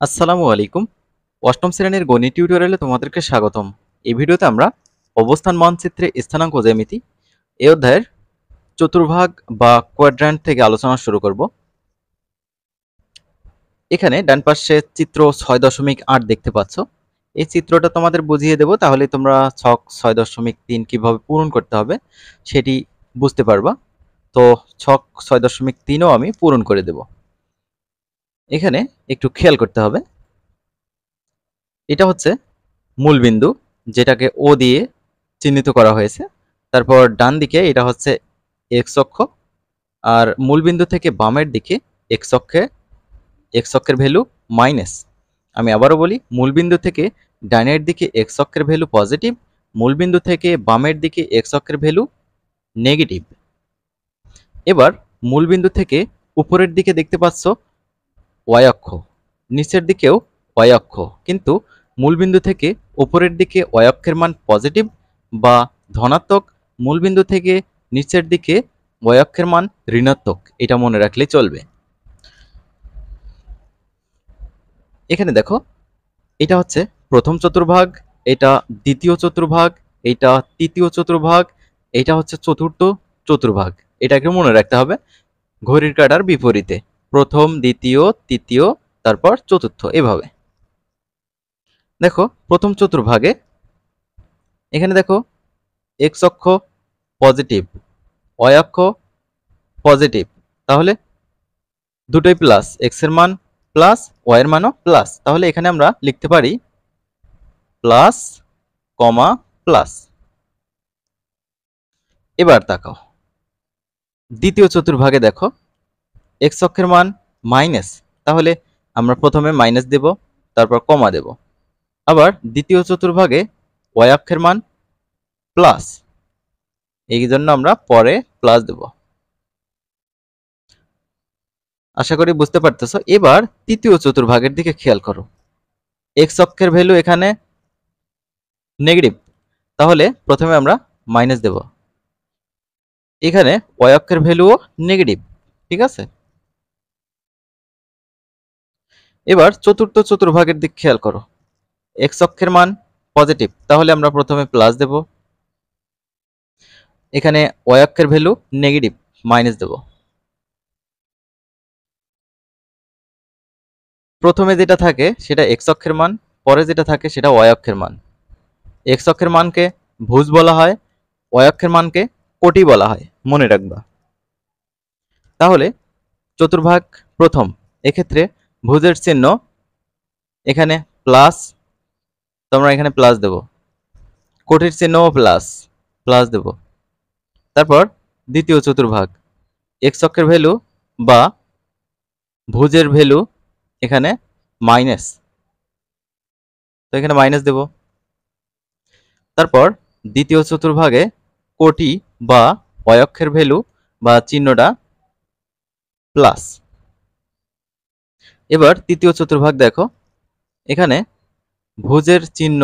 আসসালামু আলাইকুম। অষ্টম শ্রেণীর গণিত টিউটোরিয়ালে তোমাদেরকে স্বাগতম। এই ভিডিওতে আমরা অবস্থান মানচিত্রে স্থানাঙ্ক জ্যামিতি এই অধ্যায়ের চতুর্ভাগ বা কোয়াড্র্যান্ট থেকে আলোচনা শুরু করব। এখানে ডান পাশে চিত্র 6.8 দেখতে পাচ্ছ। এই চিত্রটা তোমাদের বুঝিয়ে দেব, তাহলে তোমরা ছক 6.3 কিভাবে পূরণ করতে হবে সেটি বুঝতে পারবা। তো ছক 6.3ও আমি পূরণ করে দেব। এখানে একটু খেয়াল করতে হবে, এটা হচ্ছে মূলবিন্দু, যেটাকে ও দিয়ে চিহ্নিত করা হয়েছে। তারপর ডান দিকে এটা হচ্ছে এক্স অক্ষ, আর মূলবিন্দু থেকে বামের দিকে এক্স অক্ষের ভ্যালু মাইনাস। আমি আবারও বলি, মূলবিন্দু থেকে ডানের দিকে এক্স অক্ষের ভ্যালু পজিটিভ, মূলবিন্দু থেকে বামের দিকে এক্স অক্ষের ভ্যালু নেগেটিভ। এবার মূলবিন্দু থেকে উপরের দিকে দেখতে পাচ্ছ ওয়াই অক্ষ, নিচের দিকেও ওয়াই অক্ষ, কিন্তু মূলবিন্দু থেকে উপরের দিকে ওয়াই অক্ষের মান পজিটিভ বা ধনাত্মক, মূলবিন্দু থেকে নিচের দিকে ওয়াই অক্ষের মান ঋণাত্মক। এটা মনে রাখলেই চলবে। এখানে দেখো, এটা হচ্ছে প্রথম চতুর্ভাগ, এটা দ্বিতীয় চতুর্ভাগ, এটা তৃতীয় চতুর্ভাগ, এটা হচ্ছে চতুর্থ চতুর্ভাগ। এটাকে মনে রাখতে হবে ঘড়ির কাঁটার বিপরীতে, প্রথম, দ্বিতীয়, তৃতীয়, তারপর চতুর্থ, এভাবে। দেখো প্রথম চতুর্ভাগে এখানে দেখো এক্স অক্ষ পজিটিভ, ওয়াই অক্ষ পজিটিভ, তাহলে দুটোই প্লাস, এক্স এর মান প্লাস, ওয়াই এর মানও প্লাস, তাহলে এখানে আমরা লিখতে পারি প্লাস কমা প্লাস। এবার তাকাও দ্বিতীয় চতুর্ভাগে, দেখো এক্স অক্ষের মান মাইনাস, তাহলে আমরা প্রথমে মাইনাস দেব, তারপর কমা দেব। আবার দ্বিতীয় চতুর্ভাগে ওয়াই অক্ষের মান প্লাস, এই জন্য আমরা পরে প্লাস দেব। আশা করি বুঝতে পারতেছো। এবার তৃতীয় চতুর্ভাগের দিকে খেয়াল করো, এক্স অক্ষের ভ্যালু এখানে নেগেটিভ, তাহলে প্রথমে আমরা মাইনাস দেব। এখানে ওয়াই অক্ষের ভ্যালুও নেগেটিভ, ঠিক আছে। এবার চতুর্থ চতুর্ভাগের দিক খেয়াল করো, এক্স অক্ষের মান পজিটিভ, তাহলে আমরা প্রথমে প্লাস দেব। এখানে ওয়াই অক্ষের ভ্যালু নেগেটিভ, মাইনাস দেব। প্রথমে যেটা থাকে সেটা এক্স অক্ষের মান, পরে যেটা থাকে সেটা ওয়াই অক্ষের মান। এক্স অক্ষের মানকে ভুজ বলা হয়, ওয়াই অক্ষের মানকে কোটি বলা হয়, মনে রাখবা। তাহলে চতুর্ভাগ প্রথম, এক্ষেত্রে ভুজের চিহ্ন এখানে প্লাস, তোমরা এখানে প্লাস দেব। কোটির চিহ্নও প্লাস, প্লাস দেব। তারপর দ্বিতীয় চতুর্ভাগ, এক্স অক্ষের ভ্যালু বা ভুজের ভ্যালু এখানে মাইনাস, তো এখানে মাইনাস দেব। তারপর দ্বিতীয় চতুর্ভাগে কোটি বা ওয়াই অক্ষের ভ্যালু বা চিহ্নটা প্লাস। এবার তৃতীয় চতুর্ভাগ দেখো, এখানে ভুজের চিহ্ন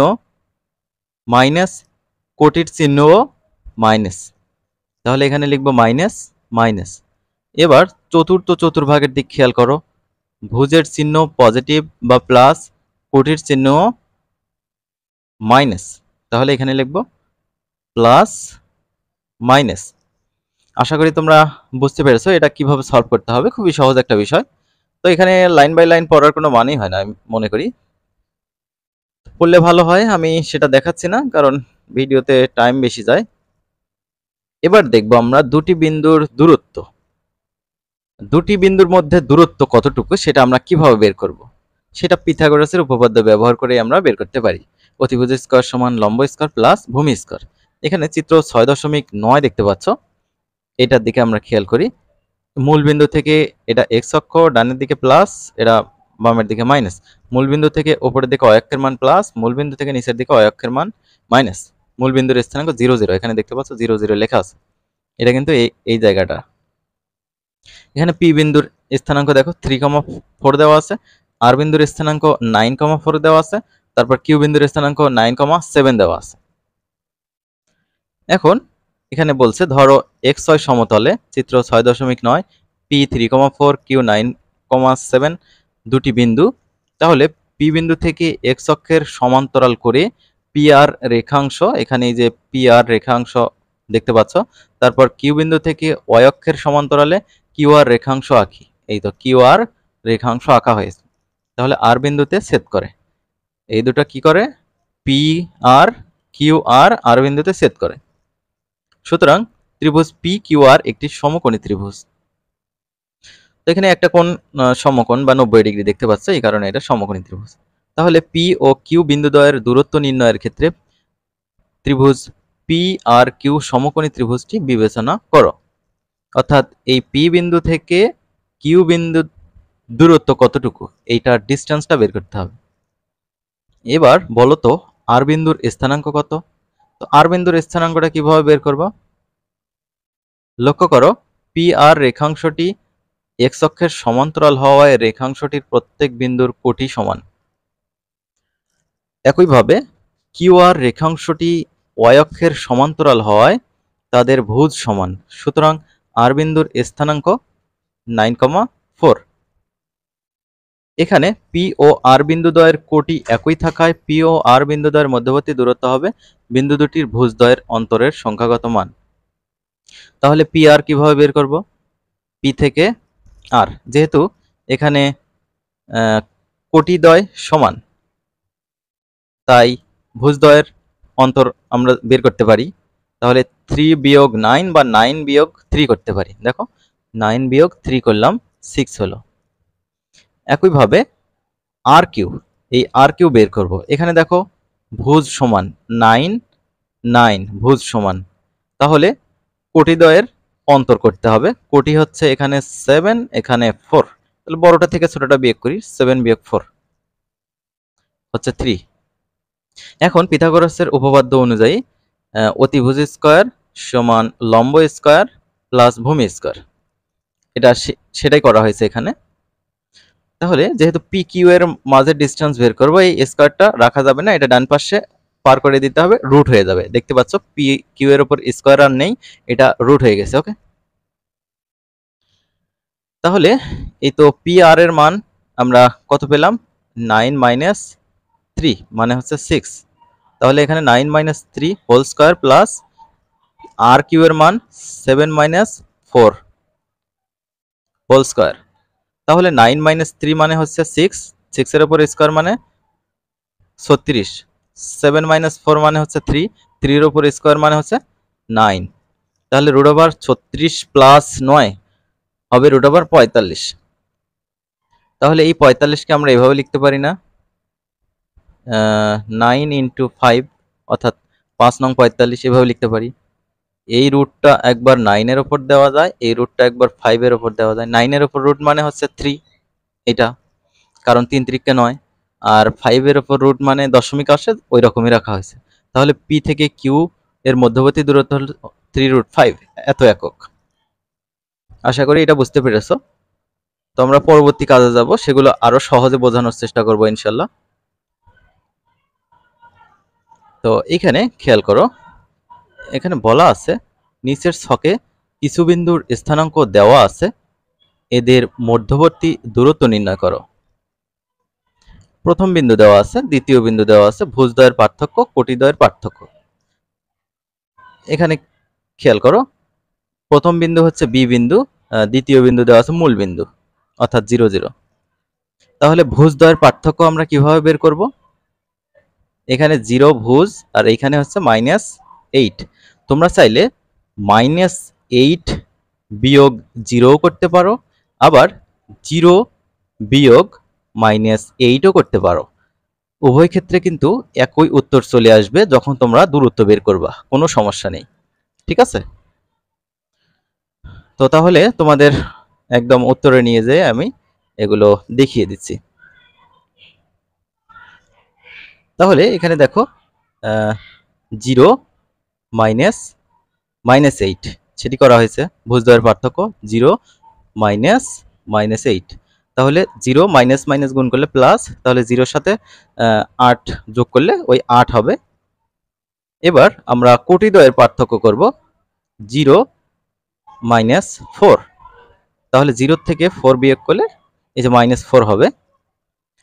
মাইনাস, কোটির চিহ্নও মাইনাস, তাহলে এখানে লিখবো মাইনাস মাইনাস। এবার চতুর্থ চতুর্ভাগের দিক খেয়াল করো, ভুজের চিহ্ন পজিটিভ বা প্লাস, কোটির চিহ্ন মাইনাস, তাহলে এখানে লিখবো প্লাস মাইনাস। আশা করি তোমরা বুঝতে পেরেছো এটা কিভাবে সলভ করতে হবে, খুবই সহজ একটা বিষয়। তো এখানে লাইন বাই লাইন পড়ার কোনো মানেই হয় না, আমি মনে করি পড়লে ভালো হয়। আমি সেটা দেখাচ্ছি না, কারণ ভিডিওতে টাইম বেশি যায়। এবার দেখবো আমরা দুটি বিন্দুর দূরত্ব, দুটি বিন্দুর মধ্যে দূরত্ব কতটুকু সেটা আমরা কিভাবে বের করব। সেটা পিথাগোরাসের উপপাদ্য ব্যবহার করে আমরা বের করতে পারি। অতিভুজ স্কয়ার সমান লম্ব স্কয়ার প্লাস ভূমি স্কয়ার। এখানে চিত্র 6.9 দেখতে পাচ্ছ, এটার দিকে আমরা খেয়াল করি। মূলবিন্দু থেকে এটা এক্স অক্ষ, ডানের দিকে প্লাস, এটা বামের দিকে মাইনাস। মূলবিন্দু থেকে উপরের দিকে অয় অক্ষের মান প্লাস, মূলবিন্দু থেকে নিচের দিকে অয় অক্ষের মান মাইনাস। মূলবিন্দুর স্থানাঙ্ক 0 0, এখানে দেখতে পাচ্ছ 0 0 লেখা আছে, এটা কিন্তু এই জায়গাটা। এখানে পি বিন্দুর স্থানাঙ্ক দেখো 3,4 দেওয়া আছে, আর বিন্দুর স্থানাঙ্ক 9,4 দেওয়া আছে, তারপর কিউ বিন্দুর স্থানাঙ্ক 9,7 দেওয়া আছে। এখন এখানে বলছে ধরো xy সমতলে চিত্র 6.9 p 3,4 q 9,7 দুটি বিন্দু তাহলে পি বিন্দু থেকে এক্স অক্ষের সমান্তরাল করে পি আর রেখাংশ, এখানে এই যে পি আর রেখাংশ দেখতে পাচ্ছ, তারপর কিউ বিন্দু থেকে ওয়াই অক্ষের সমান্তরালে কিউ আর রেখাংশ আঁকি। এই তো কিউ আর রেখাংশ আঁকা হয়েছে। তাহলে আর বিন্দুতে ছেদ করে, এই দুটো কি করে, পি আর কিউ আর আর বিন্দুতে ছেদ করে। সুতরাং ত্রিভুজ পি কিউ আর একটি সমকোণী ত্রিভুজ। তো এখানে একটা কোণ সমকোণ বা 90 ডিগ্রি দেখতে পাচ্ছ, এই কারণে এটা সমকোণী ত্রিভুজ। তাহলে পি ও কিউ বিন্দুদ্বয়ের দূরত্ব নির্ণয়ের ক্ষেত্রে ত্রিভুজ পি আর কিউ সমকোণী ত্রিভুজটি বিবেচনা করো। অর্থাৎ এই পি বিন্দু থেকে কিউ বিন্দু দূরত্ব কতটুকু, এইটার ডিস্টেন্সটা বের করতে হবে। এবার বলো তো আর বিন্দুর স্থানাঙ্ক কত? তো আর বিন্দুর স্থানাঙ্কটা কিভাবে বের করব? লক্ষ্য করো, পি আর রেখাংশটি এক্স অক্ষের সমান্তরাল হওয়ায় রেখাংশটির প্রত্যেক বিন্দুর কোটি সমান। একইভাবে কিউ আর রেখাংশটি ওয়াই অক্ষের সমান্তরাল হওয়ায় তাদের ভুজ সমান। সুতরাং আর বিন্দুর স্থানাঙ্ক 9,4। এখানে পি ও আর বিন্দুদ্বয়ের কোটি একই থাকায় পি ও আর বিন্দুদ্বয়ের মধ্যবর্তী দূরত্ব হবে বিন্দু দুটির ভুজদ্বয়ের অন্তরের সংখ্যাগত মান। তাহলে পি আর কিভাবে বের করব? পি থেকে আর, যেহেতু এখানে কোটিদ্বয় সমান, তাই ভুজদ্বয়ের অন্তর আমরা বের করতে পারি। তাহলে 3 বিয়োগ 9 বা 9 বিয়োগ 3 করতে পারি। দেখো 9 বিয়োগ 3 করলাম, 6 হলো। একইভাবে আর কিউ, এই আর কিউ বের করব। এখানে দেখো ভুজ সমান 9 9, ভুজ সমান, তাহলে কোটিদ্বয়ের অন্তর করতে হবে। কোটি হচ্ছে এখানে 7, এখানে 4, তাহলে বড়টা থেকে ছোটটা বিয়োগ করি, 7 বিয়োগ 4 হচ্ছে 3। এখন পিথাগোরাসের উপপাদ্য অনুযায়ী অতিভুজ স্কয়ার সমান লম্ব স্কয়ার প্লাস ভূমি স্কয়ার, এটা সেটাই করা হয়েছে এখানে। তাহলে যেহেতু পি কিউ এর মাঝের ডিস্টেন্স বের করবো, এই স্কয়ারটা রাখা যাবে না, এটা ডান পাশে পার করে দিতে হবে, রুট হয়ে যাবে। দেখতে পাচ্ছ পি কিউ এর উপর স্কয়ার আর নেই, এটা রুট হয়ে গেছে। ওকে, তাহলে এই তো পি আর এর মান আমরা কত পেলাম? 9 মাইনাস 3 মানে হচ্ছে 6। তাহলে এখানে 9 মাইনাস 3 হোল স্কয়ার প্লাস আর কিউ এর মান 7 মাইনাস 4 হোল স্কয়ার। তাহলে 9 মাইনাস 3 মানে হচ্ছে 6, 6 এর উপর স্কয়ার মানে 36, 7 মাইনাস 4 মানে হচ্ছে 3, 3 এর উপর স্কয়ার মানে হচ্ছে 9। তাহলে রুট ওভার 36 প্লাস 9 হবে রুট ওভার 45। তাহলে এই 45কে আমরা এভাবে লিখতে পারি না, 9 ইন্টু 5 অর্থাৎ 5 নং 45 এভাবে লিখতে পারি। এই রুটটা একবার 9 এর উপর দেওয়া যায়, এই রুটটা একবার 5 এর উপর দেওয়া যায়। 9 এর উপর রুট মানে হচ্ছে 3, এটা কারণ 3 3কে 9, আর 5 এর উপর রুট মানে দশমিক আসে, ওই রকমই রাখা হয়েছে। তাহলে পি থেকে কিউ এর মধ্যবর্তী দূরত্ব হল 3√5 এত একক। আশা করি এটা বুঝতে পেরেছো। তো আমরা পরবর্তী কাজে যাব, সেগুলো আরো সহজে বোঝানোর চেষ্টা করব ইনশাল্লাহ। তো এখানে খেয়াল করো, এখানে বলা আছে নিচের ছকে কিছু বিন্দুর স্থানাঙ্ক দেওয়া আছে, এদের মধ্যবর্তী দূরত্ব নির্ণয় করো। প্রথম বিন্দু দেওয়া আছে, দ্বিতীয় বিন্দু দেওয়া আছে, ভুজদ্বয়ের পার্থক্য, কোটিদ্বয়ের পার্থক্য। এখানে খেয়াল করো, প্রথম বিন্দু হচ্ছে বি বিন্দু, দ্বিতীয় বিন্দু দেওয়া আছে মূল বিন্দু অর্থাৎ 0 0। তাহলে ভুজদ্বয়ের পার্থক্য আমরা কিভাবে বের করব? এখানে 0 ভুজ আর এখানে হচ্ছে -8। তোমরা চাইলে -8 বিয়োগ 0 করতে পারো, আবার 0 বিয়োগ -8ও করতে পারো। উভয় ক্ষেত্রে কিন্তু একই উত্তর চলে আসবে যখন তোমরা দূরত্ব বের করবা, কোনো সমস্যা নেই। ঠিক আছে? তো তাহলে তোমাদের একদম উত্তরে নিয়ে যেয়ে আমি এগুলো দেখিয়ে দিচ্ছি। তাহলে এখানে দেখো 0 -8 সেটি করা হয়েছে, ভুজদ্বয়ের পার্থক্য 0 -8। তাহলে 0 মাইনাস মাইনাস গুণ করলে প্লাস, তাহলে 0-র সাথে 8 যোগ করলে ওই 8 হবে। এবার আমরা কোটিদ্বয়ের পার্থক্য করব, 0 -4, তাহলে 0 থেকে 4 বিয়োগ করলে এই যে -4 হবে।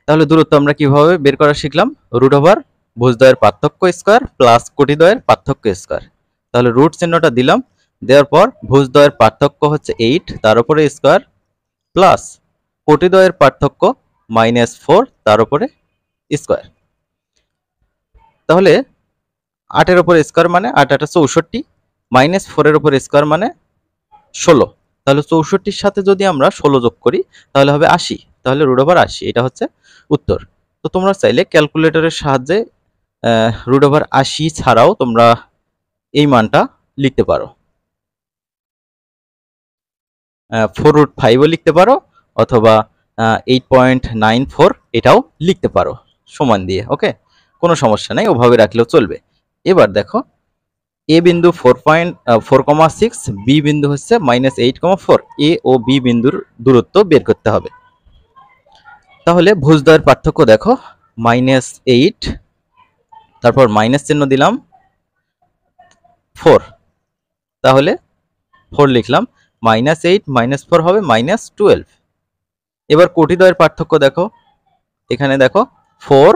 তাহলে দূরত্ব আমরা কিভাবে বের করা শিখলাম? রুট ওভার ভুজদ্বয়ের পার্থক্য স্কয়ার প্লাস কোটিদ্বয়ের পার্থক্য স্কয়ার। তাহলে রুট চিহ্নটা দিলাম, দেওয়ার পর ভুজদ্বয়ের পার্থক্য হচ্ছে 8 তার উপরে স্কয়ার প্লাস কোটিদ্বয়ের পার্থক্য -4 তার উপরে স্কয়ার। তাহলে 8 এর উপর স্কয়ার মানে 8 8 64, -4 এর উপর স্কয়ার মানে 16। তাহলে 64-র সাথে যদি আমরা 16 যোগ করি তাহলে হবে 80। তাহলে রুট ওভার 80, এটা হচ্ছে উত্তর। তো তোমরা চাইলে ক্যালকুলেটরের সাহায্যে রুট ওভার 80 ছাড়াও তোমরা এই মানটা লিখতে পারো, 4√5ও লিখতে পারো অথবা 8.94 এটাও লিখতে পারো সমান দিয়ে। ওকে, কোনো সমস্যা নেই, ওভাবে রাখলেও চলবে। এবার দেখো, এ বিন্দু 4.4,6, বি বিন্দু হচ্ছে -8,4। এ ও বি বিন্দুর দূরত্ব বের করতে হবে। তাহলে ভুজদ্বয়ের পার্থক্য দেখো, -8, তারপর মাইনাস চিহ্ন দিলাম 4, তাহলে 4 লিখলাম, -8 -4 হবে -12। এবার কোটিদ্বয়ের পার্থক্য দেখো, এখানে দেখো 4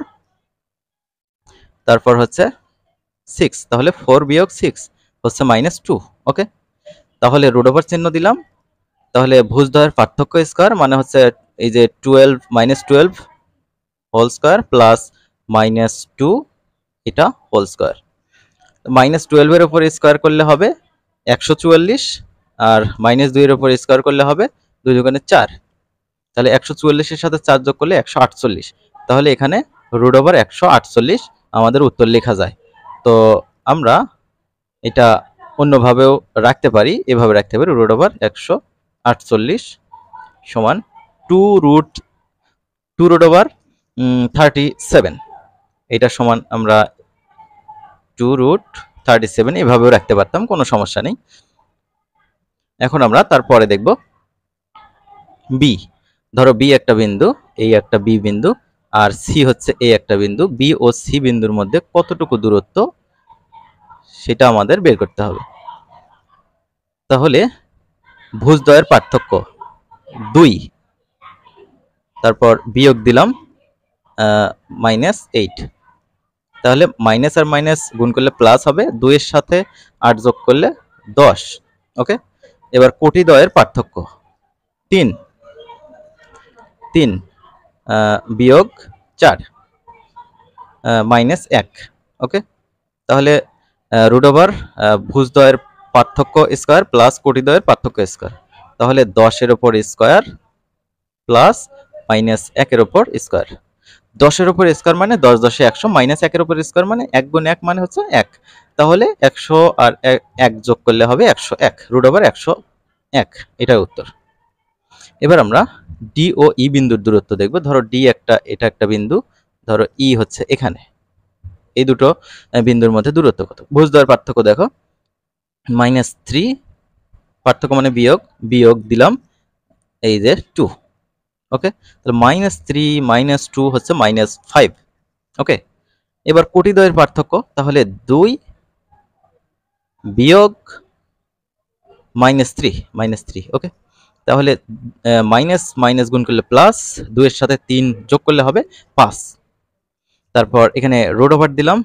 তারপর হচ্ছে 6, তাহলে 4 বিয়োগ 6 হচ্ছে -2। ওকে, তাহলে রুট ওভার চিহ্ন দিলাম। তাহলে ভুজদ্বয়ের পার্থক্য স্কয়ার মানে হচ্ছে এই যে 12 হোল স্কয়ার প্লাস -2 এটা হোল স্কয়ার। -12 এর উপর স্কয়ার করলে হবে 144, আর -2 এর উপর স্কয়ার করলে হবে 2 দুগুণে 4। তাহলে 144 এর সাথে 4 যোগ করলে 148। তাহলে এখানে রুট ওভার 148 আমাদের উত্তর লেখা যায়। তো আমরা এটা অন্যভাবেও রাখতে পারি, এভাবে রাখতে পারি, রুট ওভার 148 সমান 2 রুট ওভার 37। এটা সমান আমরা 2√37 এভাবেও রাখতে পারতাম, কোনো সমস্যা নেই। এখন আমরা তারপরে দেখব বি। ধরো বি একটা বিন্দু, এই একটা বি বিন্দু, আর সি হচ্ছে এই একটা বিন্দু। বি ও সি বিন্দুর মধ্যে কতটুকু দূরত্ব সেটা আমাদের বের করতে হবে। তাহলে ভুজদ্বয়ের পার্থক্য 2, তারপর বিয়োগ দিলাম -8। তাহলে মাইনাস আর মাইনাস গুণ করলে প্লাস হবে, 2 এর সাথে 8 যোগ করলে 10। ওকে, এবার কোটিদ্বয়ের পার্থক্য 3 বিয়োগ 4 -1। ওকে, তাহলে রুট ওভার ভুজদ্বয়ের পার্থক্য স্কয়ার প্লাস কোটিদ্বয়ের পার্থক্য স্কয়ার। তাহলে 10 এর উপর স্কয়ার প্লাস -1 এর উপর স্কয়ার। 10 এর উপর স্কয়ার মানে 10 10 100, -1 এর উপর স্কয়ার মানে 1 গুণ 1 মানে হচ্ছে 1। তাহলে 100 আর 1 যোগ করলে হবে 101, রুট ওভার 101, এটাই উত্তর। এবার আমরা ডি ও ই বিন্দুর দূরত্ব দেখব। ধরো ডি এটা একটা বিন্দু, ধরো ই হচ্ছে এখানে। এই দুটো বিন্দুর মধ্যে দূরত্ব কত? ভুজদ্বয়ের পার্থক্য দেখো, -3 পার্থক্য মানে বিয়োগ দিলাম এই যে 2। ওকে, তাহলে -3 -2 হচ্ছে -5। ওকে, এবার কোটিদ্বয়ের পার্থক্য, তাহলে 2 বিয়োগ -3। ওকে, তাহলে মাইনাস মাইনাস গুণ করলে প্লাস, 2 এর সাথে 3 যোগ করলে হবে 5। তারপর এখানে রুট ওভার দিলাম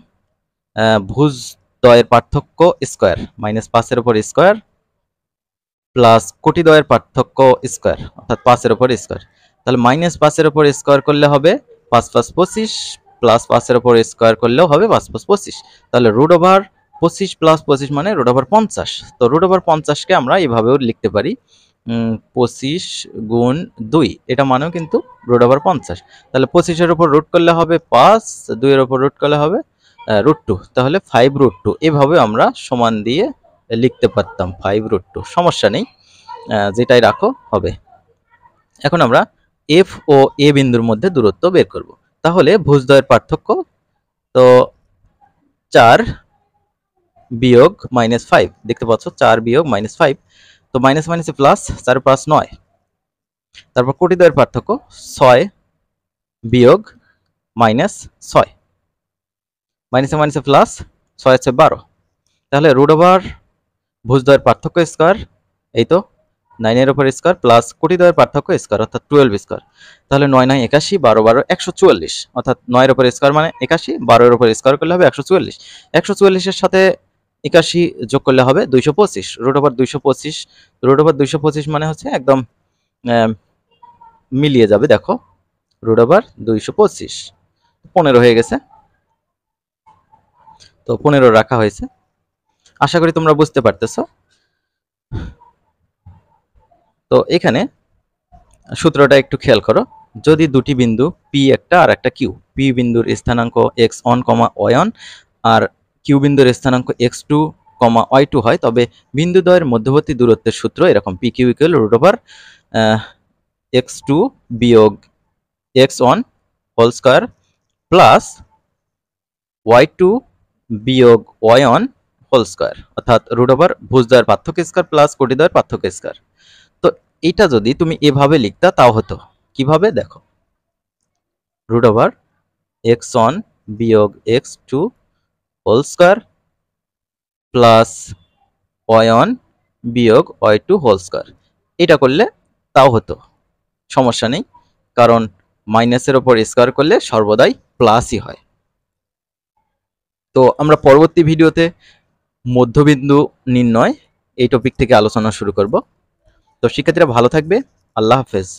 ভুজদ্বয়ের পার্থক্য স্কয়ার, -5 এর উপর স্কয়ার প্লাস কোটিদ্বয়ের পার্থক্য স্কয়ার অর্থাৎ 5 এর উপর স্কয়ার। তাহলে -5 এর উপর স্কয়ার করলে হবে 5 5 25 প্লাস 5 এর উপর স্কয়ার করলেও হবে 5 5 25। তাহলে রুট ওভার 25 প্লাস 25 মানে রুট ওভার 50। তো রুট ওভার 50 কে আমরা এভাবেও লিখতে পারি, 25 গুণ 2, এটা মানেও কিন্তু রুট ওভার 50। তাহলে 25 এর উপর রুট করলে হবে 5, 2 এর উপর রুট করলে হবে √2, তাহলে 5√2। এভাবে আমরা সমান দিয়ে লিখতে পারতাম 5√2, সমস্যা নেই, যেটাই রাখো হবে। এখন আমরা এফ ও এ বিন্দুর মধ্যে দূরত্ব বের করব। তাহলে ভুজদ্বয়ের পার্থক্য, তো 4 বিয়োগ -5, দেখতে পাচ্ছ 4 বিয়োগ -5, তো মাইনাস মাইনাসে প্লাস, 4 5 9। তারপর কোটিদ্বয়ের পার্থক্য 6 বিয়োগ -6, মাইনাসে মাইনাসে প্লাস, 6 হচ্ছে 12। তাহলে রুট ওভার ভুজদ্বয়ের পার্থক্য স্কয়ার, এই তো 9 এর উপর স্কোয়ার প্লাস কোটিদ্বয়ের পার্থক্য স্কোয়ার অর্থাৎ 12 স্কোয়ার। তাহলে 9 9 81, 12 12 144, অর্থাৎ 9 এর উপর স্কোয়ার মানে 81, 12 এর উপর স্কোয়ার করলে হবে 144। 144 এর সাথে 81 যোগ করলে হবে 225, রুট ওভার 225। রুট ওভার 225 মানে হচ্ছে একদম মিলিয়ে যাবে, দেখো রুট ওভার 225, 15 হয়ে গেছে, তো 15 রাখা হয়েছে। আশা করি তোমরা বুঝতে পারতেছো। তো এখানে সূত্রটা একটু খেয়াল করো, যদি দুটি বিন্দু পি একটা আর একটা কিউ, পি বিন্দুর স্থানাঙ্ক x1, y1 আর কিউ বিন্দুর স্থানাঙ্ক x2, y2 হয়, তবে বিন্দুদ্বয়ের মধ্যবর্তী দূরত্বের সূত্র এরকম P Q equal root over x2 বিয়োগ x1 whole square plus y2 বিয়োগ y1 হোল স্কয়ার, অর্থাৎ রুট ওভার ভুজদ্বয়ের পার্থক্য স্কয়ার প্লাস কোটিদ্বয়ের পার্থক্য স্কয়ার। তো এটা যদি তুমি এভাবে লিখতা তাও হতো, কিভাবে দেখো, রুট ওভার x1 বিয়োগ x2 whole square plus y1 বিয়োগ y2 হোল স্কয়ার, এটা করলে তাও হতো, সমস্যা নেই, কারণ মাইনাসের ওপর স্কয়ার করলে সর্বদাই প্লাসই হয়। তো আমরা পরবর্তী ভিডিওতে মধ্যবিন্দু নির্ণয় এই টপিক থেকে আলোচনা শুরু করব। তো শিক্ষার্থীরা ভালো থাকবে, আল্লাহ হাফেজ।